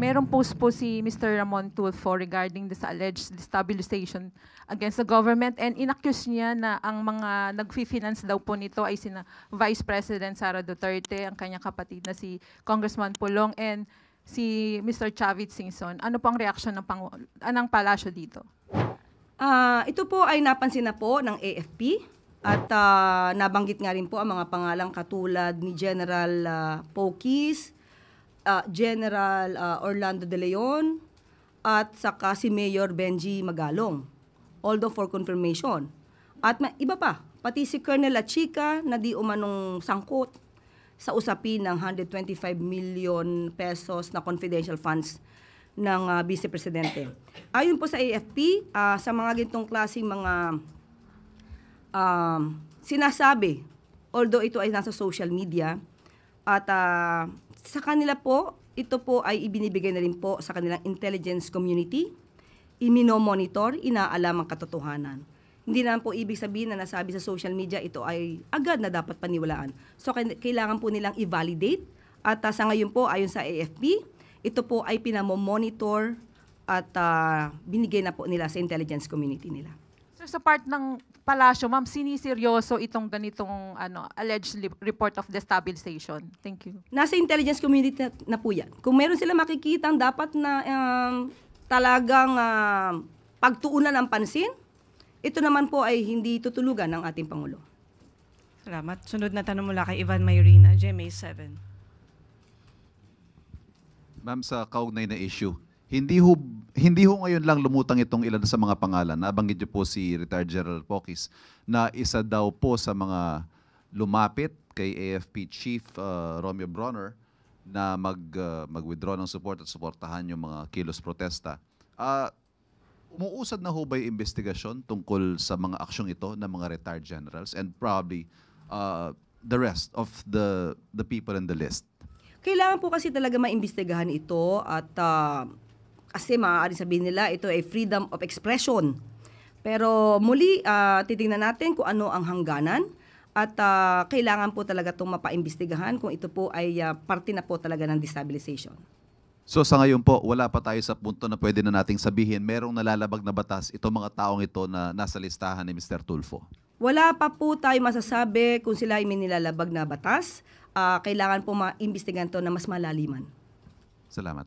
Merong post po si Mr. Ramon Tulfo regarding this alleged destabilization against the government, and inaccuse niya na ang mga nag-finance daw po nito ay sina Vice President Sara Duterte, ang kanyang kapatid na si Congressman Pulong, and si Mr. Chavit Singson. Ano po ang reaksyon ng palasyo dito? Ito po ay napansin na po ng AFP at nabanggit nga rin po ang mga pangalang katulad ni General Pokis, General Orlando De Leon at saka si Mayor Benji Magalong, although for confirmation. At iba pa, pati si Colonel Lachica na di umanong sangkot sa usapin ng 125 million pesos na confidential funds ng Vice Presidente. Ayon po sa AFP, sa mga gintong klaseng mga sinasabi, although ito ay nasa social media, at sa kanila po, ito po ay ibinibigay na rin po sa kanilang intelligence community, iminomonitor, inaalam ang katotohanan. Hindi naman po ibig sabihin na nasabi sa social media, ito ay agad na dapat paniwalaan. So kailangan po nilang i-validate, at sa ngayon po, ayon sa AFP, ito po ay pinamomonitor at binigay na po nila sa intelligence community nila. So sa part ng palasyo, ma'am, siniseryoso itong ganitong alleged report of destabilization? Thank you. Nasa intelligence community na po yan. Kung meron sila makikitang dapat na talagang pagtuunan ng pansin, ito naman po ay hindi tutulugan ng ating Pangulo. Salamat. Sunod na tanong mula kay Ivan Mayorina, GMA 7. Ma'am, sa kaugnay na issue, hindi ho ngayon lang lumutang itong ilan sa mga pangalan. Nabanggit niyo po si retired General Pokis na isa daw po sa mga lumapit kay AFP Chief Romeo Bronner na mag-withdraw ng support at suportahan yung mga kilos protesta. Umuusad na ho ba yung investigasyon tungkol sa mga aksyong ito ng mga retired generals and probably the rest of the people in the list? Kailangan po kasi talaga maimbestigahan ito at kasi maaari sabihin nila ito ay freedom of expression. Pero muli, titingnan natin kung ano ang hangganan at kailangan po talaga itong mapaimbestigahan kung ito po ay parte na po talaga ng destabilization. So sa ngayon po, wala pa tayo sa punto na pwede na nating sabihin merong nalalabag na batas itong mga taong ito na nasa listahan ni Mr. Tulfo? Wala pa po tayo masasabi kung sila ay may nilalabag na batas. Kailangan po maimbestigahan ito na mas malaliman. Salamat.